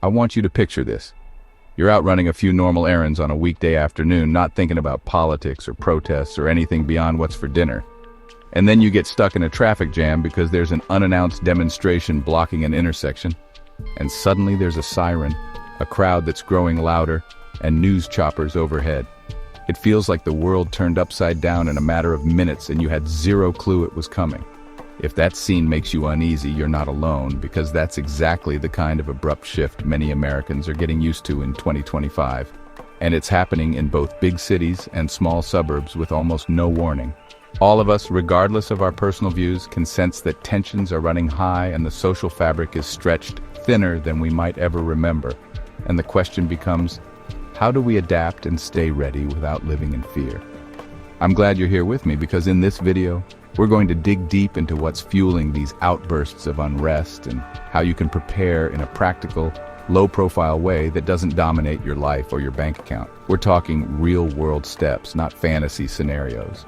I want you to picture this. You're out running a few normal errands on a weekday afternoon, not thinking about politics or protests or anything beyond what's for dinner. And then you get stuck in a traffic jam because there's an unannounced demonstration blocking an intersection. And suddenly there's a siren, a crowd that's growing louder, and news choppers overhead. It feels like the world turned upside down in a matter of minutes and you had zero clue it was coming. If that scene makes you uneasy, you're not alone, because that's exactly the kind of abrupt shift many Americans are getting used to in 2025. And it's happening in both big cities and small suburbs with almost no warning. All of us, regardless of our personal views, can sense that tensions are running high and the social fabric is stretched thinner than we might ever remember. And the question becomes, how do we adapt and stay ready without living in fear? I'm glad you're here with me, because in this video, we're going to dig deep into what's fueling these outbursts of unrest and how you can prepare in a practical, low-profile way that doesn't dominate your life or your bank account. We're talking real-world steps, not fantasy scenarios.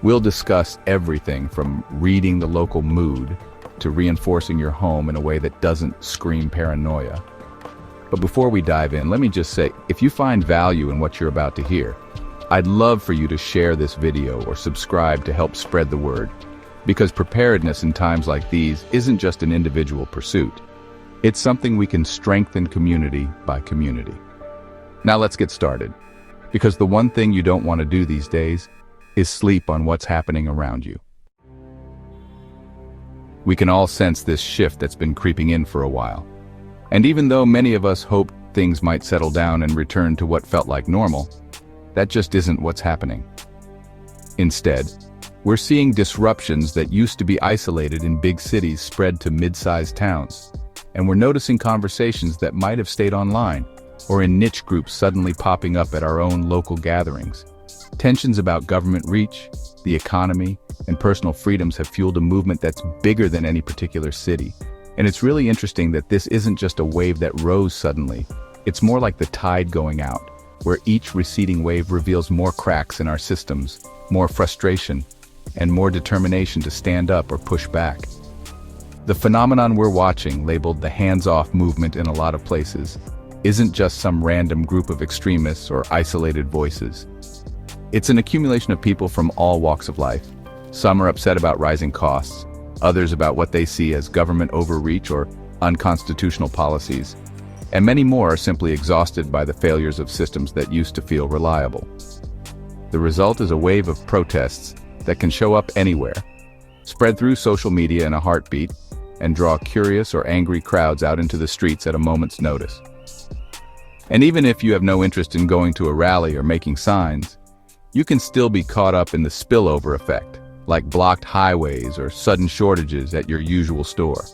We'll discuss everything from reading the local mood to reinforcing your home in a way that doesn't scream paranoia. But before we dive in, let me just say, if you find value in what you're about to hear, I'd love for you to share this video or subscribe to help spread the word, because preparedness in times like these isn't just an individual pursuit. It's something we can strengthen community by community. Now let's get started, because the one thing you don't want to do these days is sleep on what's happening around you. We can all sense this shift that's been creeping in for a while. And even though many of us hoped things might settle down and return to what felt like normal, that just isn't what's happening. Instead, we're seeing disruptions that used to be isolated in big cities spread to mid-sized towns. And we're noticing conversations that might have stayed online or in niche groups suddenly popping up at our own local gatherings. Tensions about government reach, the economy, and personal freedoms have fueled a movement that's bigger than any particular city. And it's really interesting that this isn't just a wave that rose suddenly. It's more like the tide going out, where each receding wave reveals more cracks in our systems, more frustration, and more determination to stand up or push back. The phenomenon we're watching, labeled the hands-off movement in a lot of places, isn't just some random group of extremists or isolated voices. It's an accumulation of people from all walks of life. Some are upset about rising costs, others about what they see as government overreach or unconstitutional policies, and many more are simply exhausted by the failures of systems that used to feel reliable. The result is a wave of protests that can show up anywhere, spread through social media in a heartbeat, and draw curious or angry crowds out into the streets at a moment's notice. And even if you have no interest in going to a rally or making signs, you can still be caught up in the spillover effect, like blocked highways or sudden shortages at your usual store.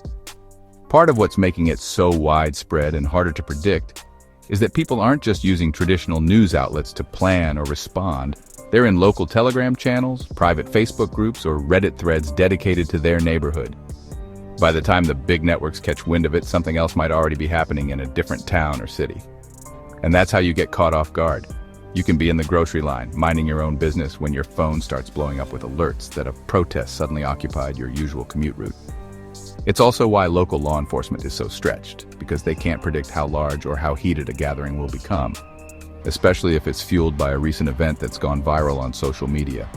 Part of what's making it so widespread and harder to predict is that people aren't just using traditional news outlets to plan or respond. They're in local Telegram channels, private Facebook groups, or Reddit threads dedicated to their neighborhood. By the time the big networks catch wind of it, something else might already be happening in a different town or city. And that's how you get caught off guard. You can be in the grocery line, minding your own business, when your phone starts blowing up with alerts that a protest suddenly occupied your usual commute route. It's also why local law enforcement is so stretched, because they can't predict how large or how heated a gathering will become, especially if it's fueled by a recent event that's gone viral on social media.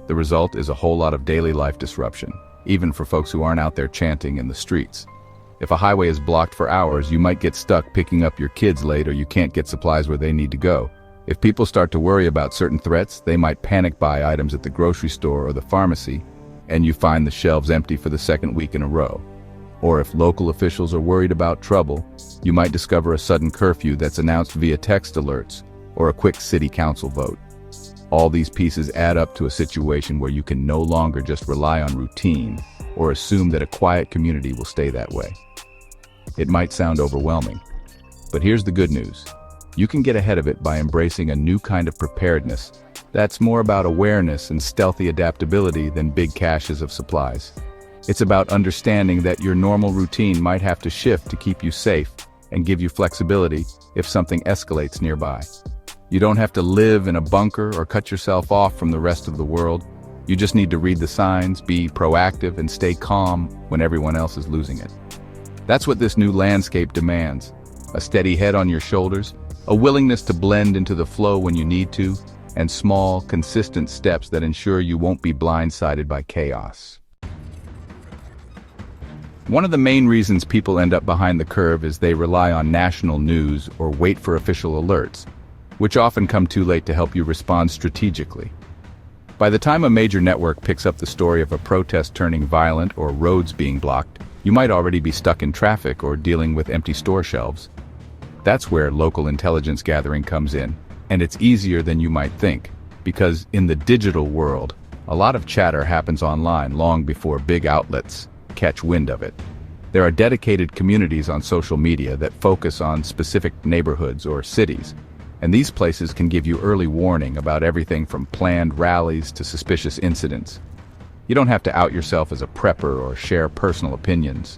The result is a whole lot of daily life disruption, even for folks who aren't out there chanting in the streets. If a highway is blocked for hours, you might get stuck picking up your kids late, or you can't get supplies where they need to go. If people start to worry about certain threats, they might panic buy items at the grocery store or the pharmacy, and you find the shelves empty for the second week in a row. Or if local officials are worried about trouble, you might discover a sudden curfew that's announced via text alerts or a quick city council vote. All these pieces add up to a situation where you can no longer just rely on routine or assume that a quiet community will stay that way. It might sound overwhelming, but here's the good news. You can get ahead of it by embracing a new kind of preparedness that's more about awareness and stealthy adaptability than big caches of supplies. It's about understanding that your normal routine might have to shift to keep you safe and give you flexibility if something escalates nearby. You don't have to live in a bunker or cut yourself off from the rest of the world. You just need to read the signs, be proactive, and stay calm when everyone else is losing it. That's what this new landscape demands. a steady head on your shoulders, a willingness to blend into the flow when you need to, and small, consistent steps that ensure you won't be blindsided by chaos. One of the main reasons people end up behind the curve is they rely on national news or wait for official alerts, which often come too late to help you respond strategically. By the time a major network picks up the story of a protest turning violent or roads being blocked, you might already be stuck in traffic or dealing with empty store shelves. That's where local intelligence gathering comes in, and it's easier than you might think, because in the digital world, a lot of chatter happens online long before big outlets catch wind of it. There are dedicated communities on social media that focus on specific neighborhoods or cities, and these places can give you early warning about everything from planned rallies to suspicious incidents. You don't have to out yourself as a prepper or share personal opinions.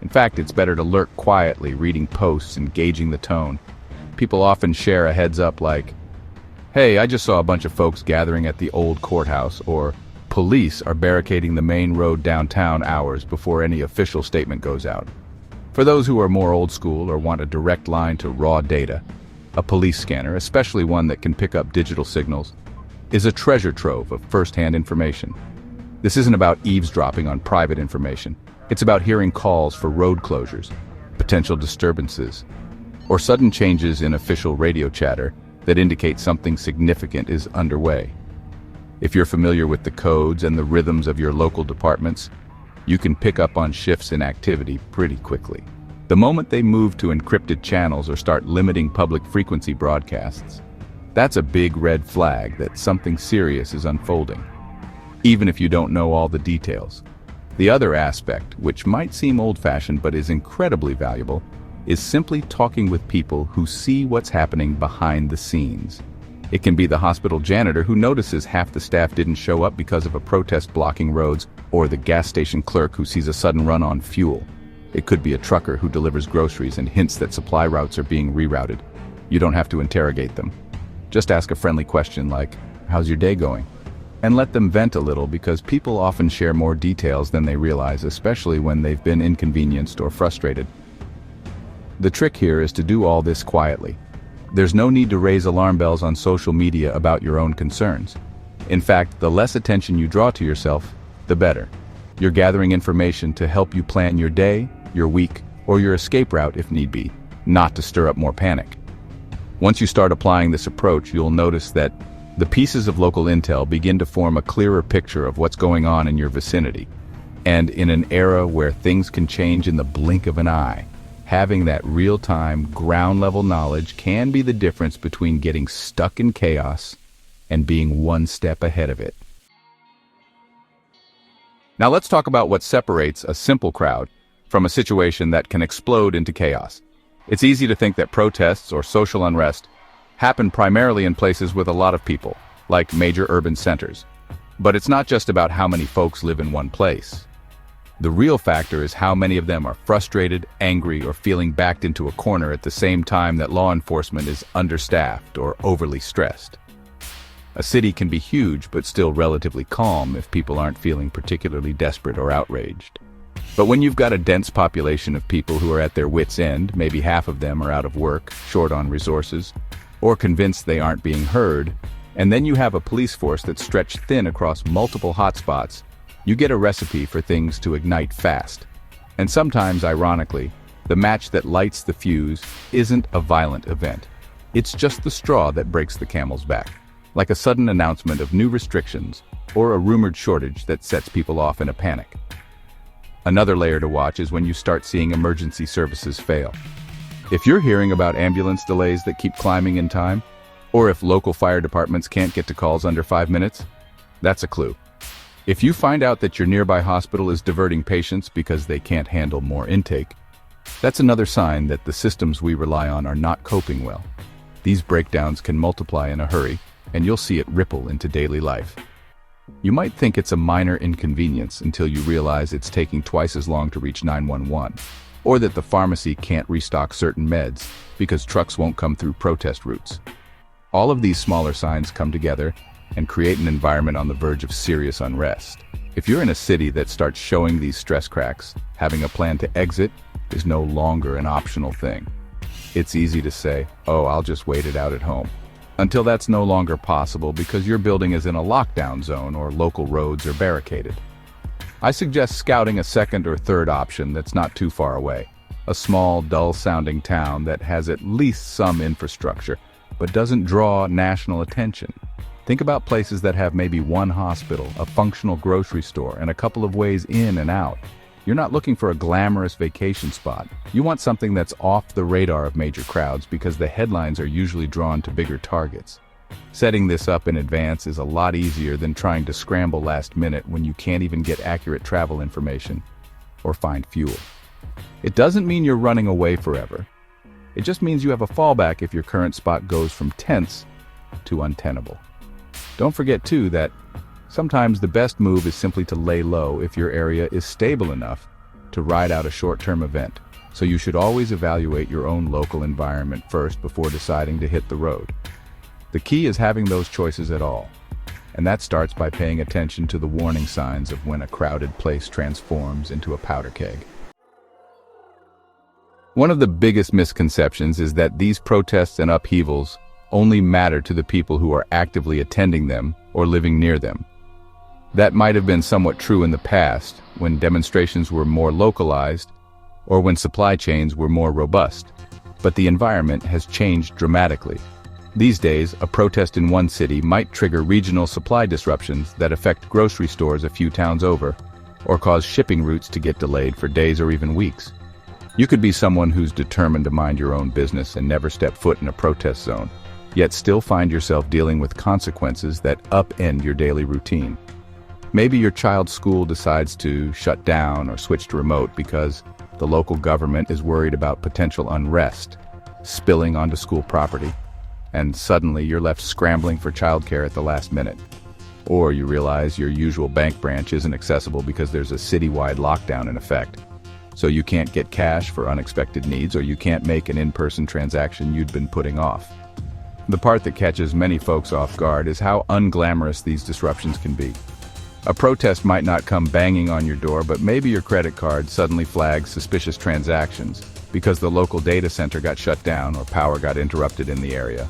In fact, it's better to lurk quietly, reading posts and gauging the tone. People often share a heads up like, "Hey, I just saw a bunch of folks gathering at the old courthouse," or "Police are barricading the main road downtown hours before any official statement goes out." For those who are more old school or want a direct line to raw data, a police scanner, especially one that can pick up digital signals, is a treasure trove of first-hand information. This isn't about eavesdropping on private information. It's about hearing calls for road closures, potential disturbances, or sudden changes in official radio chatter that indicate something significant is underway. If you're familiar with the codes and the rhythms of your local departments, you can pick up on shifts in activity pretty quickly. The moment they move to encrypted channels or start limiting public frequency broadcasts, that's a big red flag that something serious is unfolding, even if you don't know all the details. The other aspect, which might seem old-fashioned but is incredibly valuable, is simply talking with people who see what's happening behind the scenes. It can be the hospital janitor who notices half the staff didn't show up because of a protest blocking roads, or the gas station clerk who sees a sudden run on fuel. It could be a trucker who delivers groceries and hints that supply routes are being rerouted. You don't have to interrogate them. Just ask a friendly question like, "How's your day going?" And let them vent a little, because people often share more details than they realize, especially when they've been inconvenienced or frustrated. The trick here is to do all this quietly. There's no need to raise alarm bells on social media about your own concerns. In fact, the less attention you draw to yourself, the better. You're gathering information to help you plan your day, your week, or your escape route if need be, not to stir up more panic. Once you start applying this approach, you'll notice that the pieces of local intel begin to form a clearer picture of what's going on in your vicinity. And in an era where things can change in the blink of an eye, having that real-time, ground-level knowledge can be the difference between getting stuck in chaos and being one step ahead of it. Now let's talk about what separates a simple crowd from a situation that can explode into chaos. It's easy to think that protests or social unrest happen primarily in places with a lot of people, like major urban centers. But it's not just about how many folks live in one place. The real factor is how many of them are frustrated, angry, or feeling backed into a corner at the same time that law enforcement is understaffed or overly stressed. A city can be huge but still relatively calm if people aren't feeling particularly desperate or outraged. But when you've got a dense population of people who are at their wits' end, maybe half of them are out of work, short on resources, or convinced they aren't being heard, and then you have a police force that's stretched thin across multiple hotspots, you get a recipe for things to ignite fast. And sometimes, ironically, the match that lights the fuse isn't a violent event. It's just the straw that breaks the camel's back, like a sudden announcement of new restrictions or a rumored shortage that sets people off in a panic. Another layer to watch is when you start seeing emergency services fail. If you're hearing about ambulance delays that keep climbing in time, or if local fire departments can't get to calls under 5 minutes, that's a clue. If you find out that your nearby hospital is diverting patients because they can't handle more intake, that's another sign that the systems we rely on are not coping well. These breakdowns can multiply in a hurry, and you'll see it ripple into daily life. You might think it's a minor inconvenience until you realize it's taking twice as long to reach 911, or that the pharmacy can't restock certain meds because trucks won't come through protest routes. All of these smaller signs come together and create an environment on the verge of serious unrest. If you're in a city that starts showing these stress cracks, having a plan to exit is no longer an optional thing. It's easy to say, oh, I'll just wait it out at home. Until that's no longer possible because your building is in a lockdown zone or local roads are barricaded. I suggest scouting a second or third option that's not too far away. A small, dull-sounding town that has at least some infrastructure, but doesn't draw national attention. Think about places that have maybe one hospital, a functional grocery store, and a couple of ways in and out. You're not looking for a glamorous vacation spot. You want something that's off the radar of major crowds because the headlines are usually drawn to bigger targets. Setting this up in advance is a lot easier than trying to scramble last minute when you can't even get accurate travel information or find fuel. It doesn't mean you're running away forever. It just means you have a fallback if your current spot goes from tense to untenable. Don't forget, too, that sometimes the best move is simply to lay low if your area is stable enough to ride out a short-term event. So you should always evaluate your own local environment first before deciding to hit the road. The key is having those choices at all, and that starts by paying attention to the warning signs of when a crowded place transforms into a powder keg. One of the biggest misconceptions is that these protests and upheavals only matter to the people who are actively attending them or living near them. That might have been somewhat true in the past, when demonstrations were more localized or when supply chains were more robust, but the environment has changed dramatically. These days, a protest in one city might trigger regional supply disruptions that affect grocery stores a few towns over, or cause shipping routes to get delayed for days or even weeks. You could be someone who's determined to mind your own business and never step foot in a protest zone, yet still find yourself dealing with consequences that upend your daily routine. Maybe your child's school decides to shut down or switch to remote because the local government is worried about potential unrest spilling onto school property, and suddenly you're left scrambling for childcare at the last minute. Or you realize your usual bank branch isn't accessible because there's a citywide lockdown in effect. So you can't get cash for unexpected needs, or you can't make an in-person transaction you'd been putting off. The part that catches many folks off guard is how unglamorous these disruptions can be. A protest might not come banging on your door, but maybe your credit card suddenly flags suspicious transactions because the local data center got shut down or power got interrupted in the area.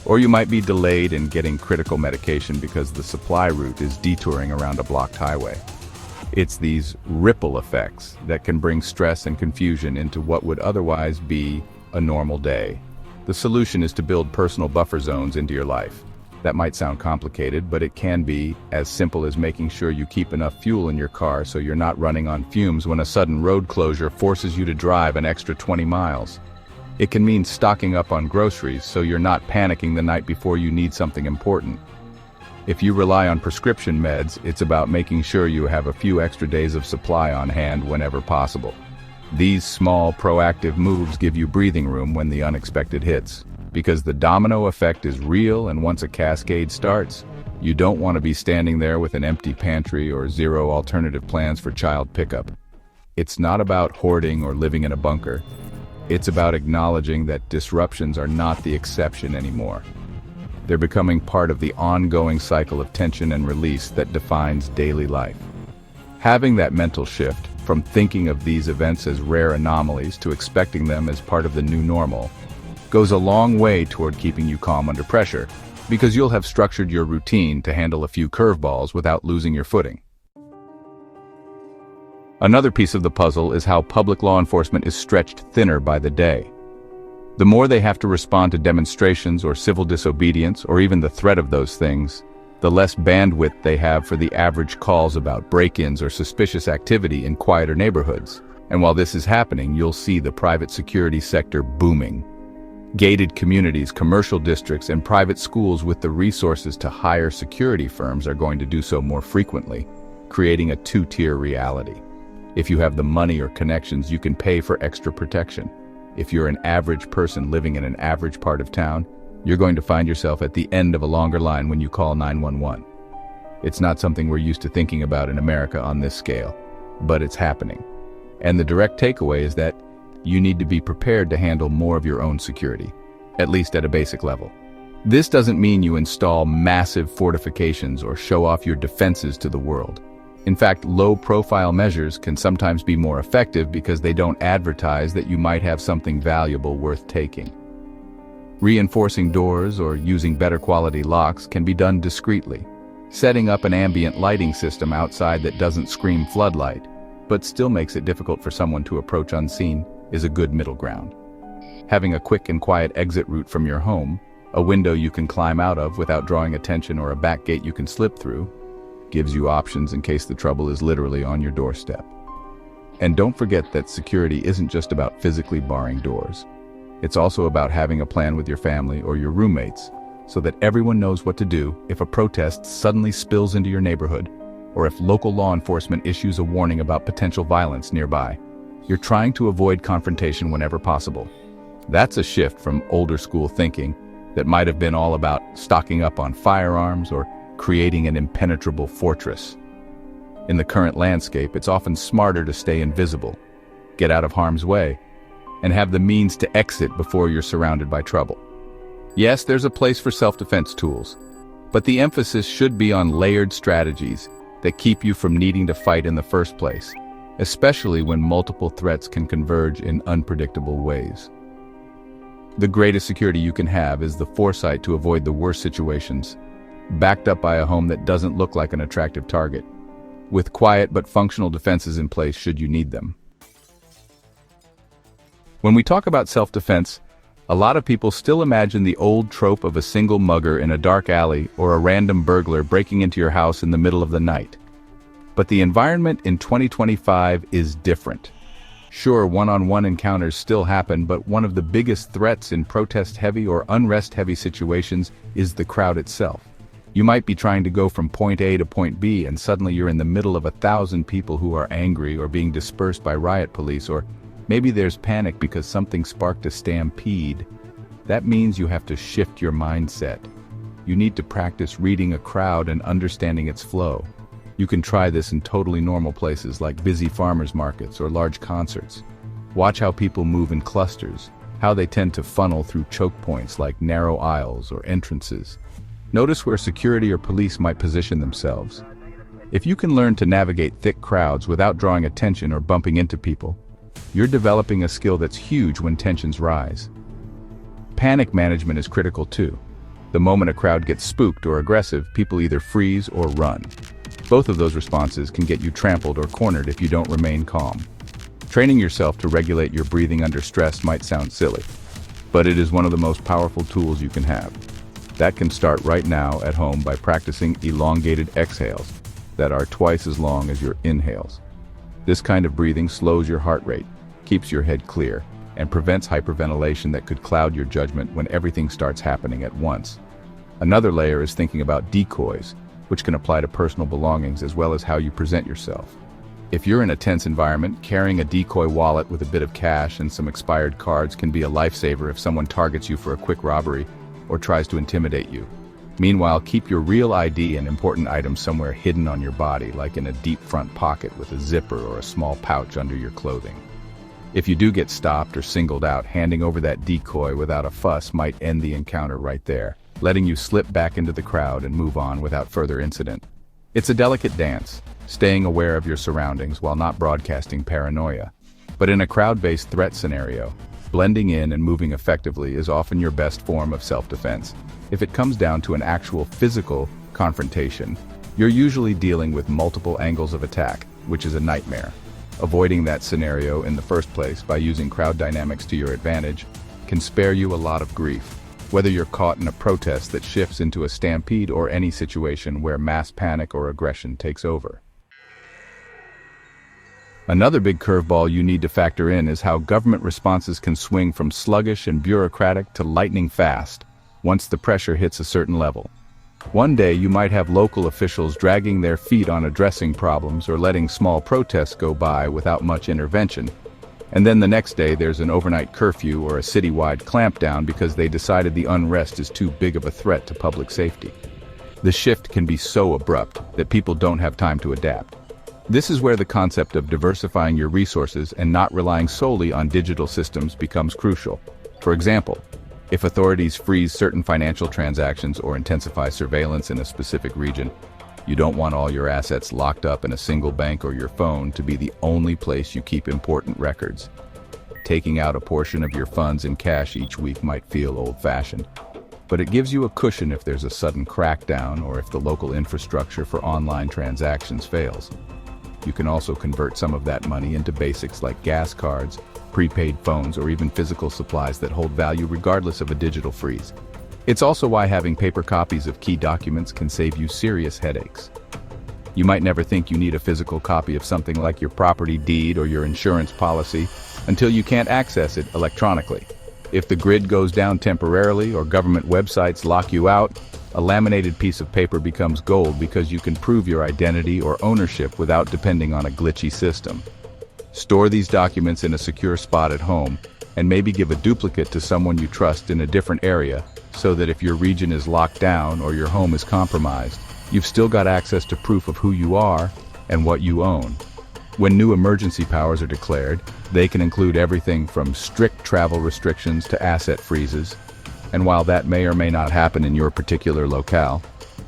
Or you might be delayed in getting critical medication because the supply route is detouring around a blocked highway. It's these ripple effects that can bring stress and confusion into what would otherwise be a normal day. The solution is to build personal buffer zones into your life. That might sound complicated, but it can be as simple as making sure you keep enough fuel in your car so you're not running on fumes when a sudden road closure forces you to drive an extra 20 miles. It can mean stocking up on groceries so you're not panicking the night before you need something important. If you rely on prescription meds, it's about making sure you have a few extra days of supply on hand whenever possible. These small, proactive moves give you breathing room when the unexpected hits, because the domino effect is real, and once a cascade starts, you don't want to be standing there with an empty pantry or zero alternative plans for child pickup. It's not about hoarding or living in a bunker. It's about acknowledging that disruptions are not the exception anymore. They're becoming part of the ongoing cycle of tension and release that defines daily life. Having that mental shift, from thinking of these events as rare anomalies to expecting them as part of the new normal, goes a long way toward keeping you calm under pressure, because you'll have structured your routine to handle a few curveballs without losing your footing. Another piece of the puzzle is how public law enforcement is stretched thinner by the day. The more they have to respond to demonstrations or civil disobedience, or even the threat of those things, the less bandwidth they have for the average calls about break-ins or suspicious activity in quieter neighborhoods. And while this is happening, you'll see the private security sector booming. Gated communities, commercial districts, and private schools with the resources to hire security firms are going to do so more frequently, creating a two-tier reality. If you have the money or connections, you can pay for extra protection. If you're an average person living in an average part of town, you're going to find yourself at the end of a longer line when you call 911. It's not something we're used to thinking about in America on this scale, but it's happening. And the direct takeaway is that you need to be prepared to handle more of your own security, at least at a basic level. This doesn't mean you install massive fortifications or show off your defenses to the world. In fact, low-profile measures can sometimes be more effective because they don't advertise that you might have something valuable worth taking. Reinforcing doors or using better quality locks can be done discreetly. Setting up an ambient lighting system outside that doesn't scream floodlight, but still makes it difficult for someone to approach unseen, is a good middle ground. Having a quick and quiet exit route from your home, a window you can climb out of without drawing attention or a back gate you can slip through, gives you options in case the trouble is literally on your doorstep. And don't forget that security isn't just about physically barring doors. It's also about having a plan with your family or your roommates so that everyone knows what to do if a protest suddenly spills into your neighborhood or if local law enforcement issues a warning about potential violence nearby. You're trying to avoid confrontation whenever possible. That's a shift from older school thinking that might have been all about stocking up on firearms or creating an impenetrable fortress. In the current landscape, it's often smarter to stay invisible, get out of harm's way, and have the means to exit before you're surrounded by trouble. Yes, there's a place for self-defense tools, but the emphasis should be on layered strategies that keep you from needing to fight in the first place, especially when multiple threats can converge in unpredictable ways. The greatest security you can have is the foresight to avoid the worst situations, backed up by a home that doesn't look like an attractive target, with quiet but functional defenses in place should you need them. When we talk about self-defense, a lot of people still imagine the old trope of a single mugger in a dark alley or a random burglar breaking into your house in the middle of the night. But the environment in 2025 is different. Sure, one-on-one encounters still happen, but one of the biggest threats in protest-heavy or unrest-heavy situations is the crowd itself. You might be trying to go from point A to point B, and suddenly you're in the middle of 1,000 people who are angry or being dispersed by riot police, or maybe there's panic because something sparked a stampede. That means you have to shift your mindset. You need to practice reading a crowd and understanding its flow. You can try this in totally normal places like busy farmers markets or large concerts. Watch how people move in clusters, how they tend to funnel through choke points like narrow aisles or entrances. Notice where security or police might position themselves. If you can learn to navigate thick crowds without drawing attention or bumping into people, you're developing a skill that's huge when tensions rise. Panic management is critical too. The moment a crowd gets spooked or aggressive, people either freeze or run. Both of those responses can get you trampled or cornered if you don't remain calm. Training yourself to regulate your breathing under stress might sound silly, but it is one of the most powerful tools you can have. That can start right now at home by practicing elongated exhales that are twice as long as your inhales. This kind of breathing slows your heart rate, keeps your head clear, and prevents hyperventilation that could cloud your judgment when everything starts happening at once. Another layer is thinking about decoys, which can apply to personal belongings as well as how you present yourself. If you're in a tense environment, carrying a decoy wallet with a bit of cash and some expired cards can be a lifesaver if someone targets you for a quick robbery or tries to intimidate you. Meanwhile, keep your real ID and important items somewhere hidden on your body, like in a deep front pocket with a zipper or a small pouch under your clothing. If you do get stopped or singled out, handing over that decoy without a fuss might end the encounter right there, letting you slip back into the crowd and move on without further incident. It's a delicate dance, staying aware of your surroundings while not broadcasting paranoia. But in a crowd-based threat scenario, blending in and moving effectively is often your best form of self-defense. If it comes down to an actual physical confrontation, you're usually dealing with multiple angles of attack, which is a nightmare. Avoiding that scenario in the first place by using crowd dynamics to your advantage can spare you a lot of grief, whether you're caught in a protest that shifts into a stampede or any situation where mass panic or aggression takes over. Another big curveball you need to factor in is how government responses can swing from sluggish and bureaucratic to lightning fast once the pressure hits a certain level. One day you might have local officials dragging their feet on addressing problems or letting small protests go by without much intervention. And then the next day there's an overnight curfew or a citywide clampdown because they decided the unrest is too big of a threat to public safety. The shift can be so abrupt that people don't have time to adapt. This is where the concept of diversifying your resources and not relying solely on digital systems becomes crucial. For example, if authorities freeze certain financial transactions or intensify surveillance in a specific region, You don't want all your assets locked up in a single bank or your phone to be the only place you keep important records. Taking out a portion of your funds in cash each week might feel old-fashioned, but it gives you a cushion if there's a sudden crackdown or if the local infrastructure for online transactions fails. You can also convert some of that money into basics like gas cards, prepaid phones, or even physical supplies that hold value regardless of a digital freeze. It's also why having paper copies of key documents can save you serious headaches. You might never think you need a physical copy of something like your property deed or your insurance policy until you can't access it electronically. If the grid goes down temporarily or government websites lock you out, a laminated piece of paper becomes gold because you can prove your identity or ownership without depending on a glitchy system. Store these documents in a secure spot at home, and maybe give a duplicate to someone you trust in a different area so that if your region is locked down or your home is compromised, you've still got access to proof of who you are and what you own. When new emergency powers are declared, they can include everything from strict travel restrictions to asset freezes. And while that may or may not happen in your particular locale,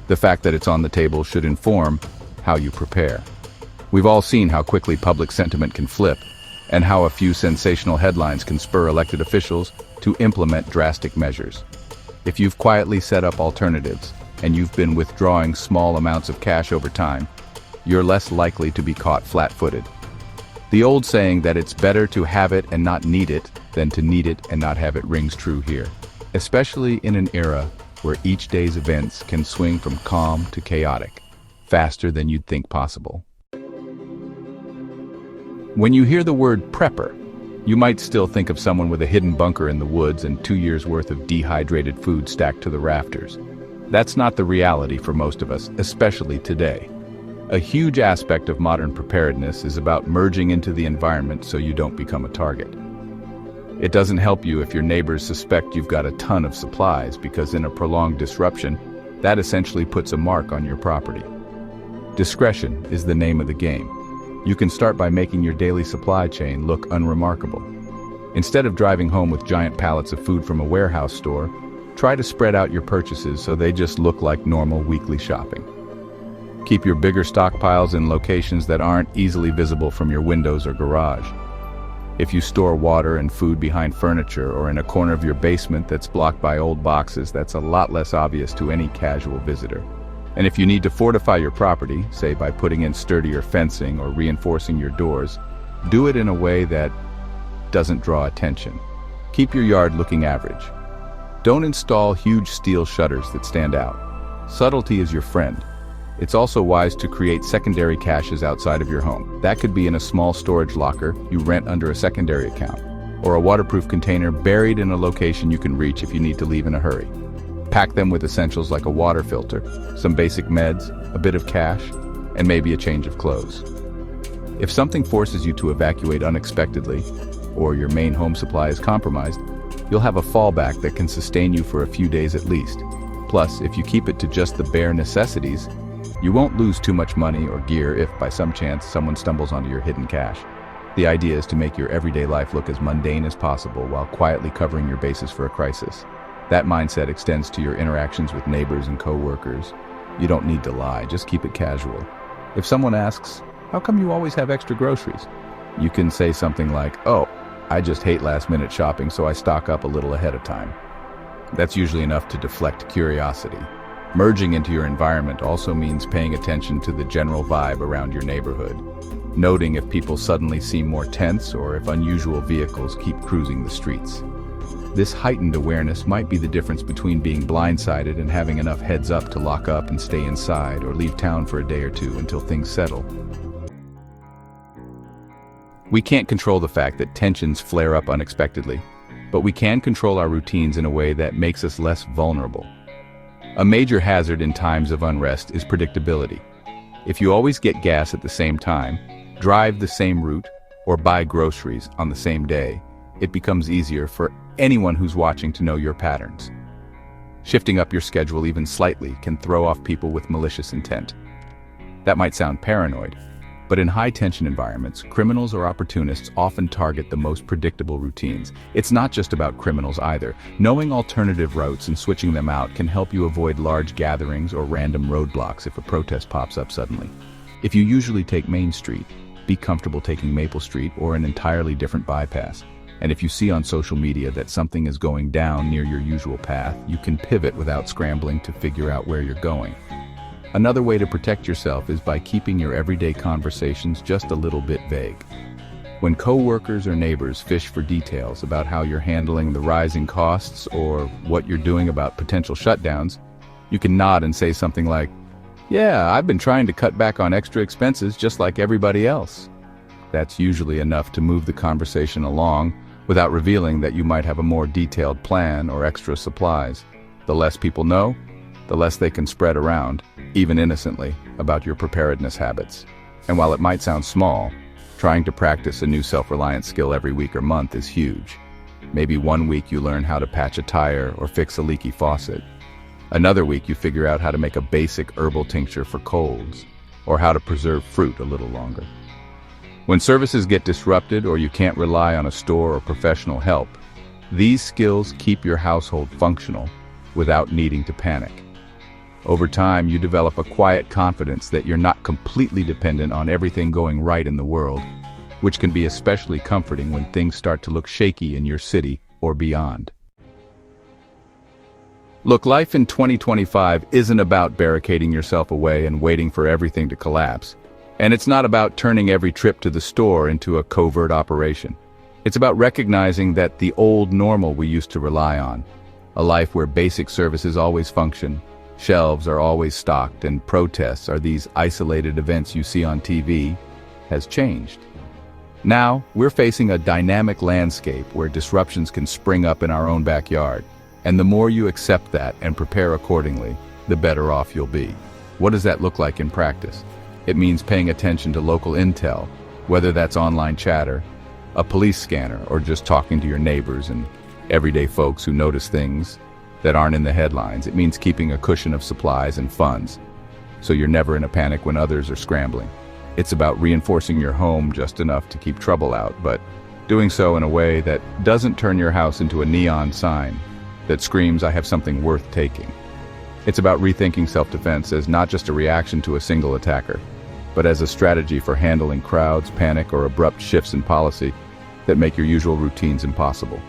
the fact that it's on the table should inform how you prepare. We've all seen how quickly public sentiment can flip, and how a few sensational headlines can spur elected officials to implement drastic measures. If you've quietly set up alternatives, and you've been withdrawing small amounts of cash over time, you're less likely to be caught flat-footed. The old saying that it's better to have it and not need it than to need it and not have it rings true here, especially in an era where each day's events can swing from calm to chaotic, faster than you'd think possible. When you hear the word prepper, you might still think of someone with a hidden bunker in the woods and 2 years' worth of dehydrated food stacked to the rafters. That's not the reality for most of us, especially today. A huge aspect of modern preparedness is about merging into the environment so you don't become a target. It doesn't help you if your neighbors suspect you've got a ton of supplies, because in a prolonged disruption, that essentially puts a mark on your property. Discretion is the name of the game. You can start by making your daily supply chain look unremarkable. Instead of driving home with giant pallets of food from a warehouse store, try to spread out your purchases so they just look like normal weekly shopping. Keep your bigger stockpiles in locations that aren't easily visible from your windows or garage. If you store water and food behind furniture or in a corner of your basement that's blocked by old boxes, that's a lot less obvious to any casual visitor. And if you need to fortify your property, say by putting in sturdier fencing or reinforcing your doors, do it in a way that doesn't draw attention. Keep your yard looking average. Don't install huge steel shutters that stand out. Subtlety is your friend. It's also wise to create secondary caches outside of your home. That could be in a small storage locker you rent under a secondary account, or a waterproof container buried in a location you can reach if you need to leave in a hurry. Pack them with essentials like a water filter, some basic meds, a bit of cash, and maybe a change of clothes. If something forces you to evacuate unexpectedly, or your main home supply is compromised, you'll have a fallback that can sustain you for a few days at least. Plus, if you keep it to just the bare necessities, you won't lose too much money or gear if, by some chance, someone stumbles onto your hidden cache. The idea is to make your everyday life look as mundane as possible while quietly covering your bases for a crisis. That mindset extends to your interactions with neighbors and co-workers. You don't need to lie, just keep it casual. If someone asks, "How come you always have extra groceries?" you can say something like, "Oh, I just hate last-minute shopping, so I stock up a little ahead of time." That's usually enough to deflect curiosity. Merging into your environment also means paying attention to the general vibe around your neighborhood, noting if people suddenly seem more tense or if unusual vehicles keep cruising the streets. This heightened awareness might be the difference between being blindsided and having enough heads up to lock up and stay inside or leave town for a day or two until things settle. We can't control the fact that tensions flare up unexpectedly, but we can control our routines in a way that makes us less vulnerable. A major hazard in times of unrest is predictability. If you always get gas at the same time, drive the same route, or buy groceries on the same day, it becomes easier for anyone who's watching to know your patterns. Shifting up your schedule even slightly can throw off people with malicious intent. That might sound paranoid, But in high-tension environments, criminals or opportunists often target the most predictable routines. It's not just about criminals either. Knowing alternative routes and switching them out can help you avoid large gatherings or random roadblocks if a protest pops up suddenly. If you usually take Main Street, be comfortable taking Maple Street or an entirely different bypass. And if you see on social media that something is going down near your usual path, you can pivot without scrambling to figure out where you're going. Another way to protect yourself is by keeping your everyday conversations just a little bit vague. When co-workers or neighbors fish for details about how you're handling the rising costs or what you're doing about potential shutdowns, you can nod and say something like, "Yeah, I've been trying to cut back on extra expenses just like everybody else." That's usually enough to move the conversation along without revealing that you might have a more detailed plan or extra supplies. The less people know, the less they can spread around, even innocently, about your preparedness habits. And while it might sound small, trying to practice a new self-reliance skill every week or month is huge. Maybe one week you learn how to patch a tire or fix a leaky faucet. Another week you figure out how to make a basic herbal tincture for colds, or how to preserve fruit a little longer. When services get disrupted or you can't rely on a store or professional help, these skills keep your household functional without needing to panic. Over time, you develop a quiet confidence that you're not completely dependent on everything going right in the world, which can be especially comforting when things start to look shaky in your city or beyond. Look, life in 2025 isn't about barricading yourself away and waiting for everything to collapse. And it's not about turning every trip to the store into a covert operation. It's about recognizing that the old normal we used to rely on, a life where basic services always function, shelves are always stocked, and protests are these isolated events you see on TV, has changed. Now, we're facing a dynamic landscape where disruptions can spring up in our own backyard. And the more you accept that and prepare accordingly, the better off you'll be. What does that look like in practice? It means paying attention to local intel, whether that's online chatter, a police scanner, or just talking to your neighbors and everyday folks who notice things that aren't in the headlines. It means keeping a cushion of supplies and funds, so you're never in a panic when others are scrambling. It's about reinforcing your home just enough to keep trouble out, but doing so in a way that doesn't turn your house into a neon sign that screams, "I have something worth taking." It's about rethinking self-defense as not just a reaction to a single attacker, but as a strategy for handling crowds, panic, or abrupt shifts in policy that make your usual routines impossible.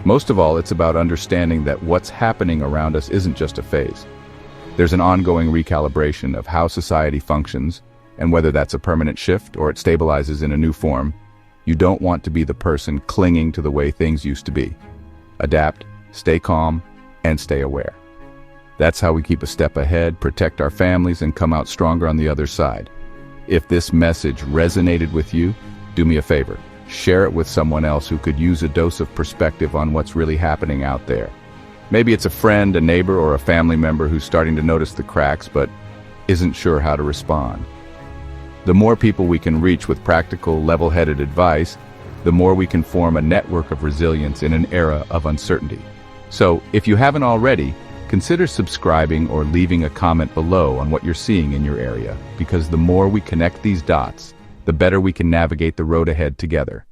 Most of all, it's about understanding that what's happening around us isn't just a phase. There's an ongoing recalibration of how society functions, and whether that's a permanent shift or it stabilizes in a new form, you don't want to be the person clinging to the way things used to be. Adapt, stay calm, and stay aware. That's how we keep a step ahead, protect our families, and come out stronger on the other side. If this message resonated with you, do me a favor. Share it with someone else who could use a dose of perspective on what's really happening out there. Maybe it's a friend, a neighbor, or a family member who's starting to notice the cracks but isn't sure how to respond. The more people we can reach with practical, level-headed advice, the more we can form a network of resilience in an era of uncertainty. So, if you haven't already, consider subscribing or leaving a comment below on what you're seeing in your area, because the more we connect these dots, the better we can navigate the road ahead together.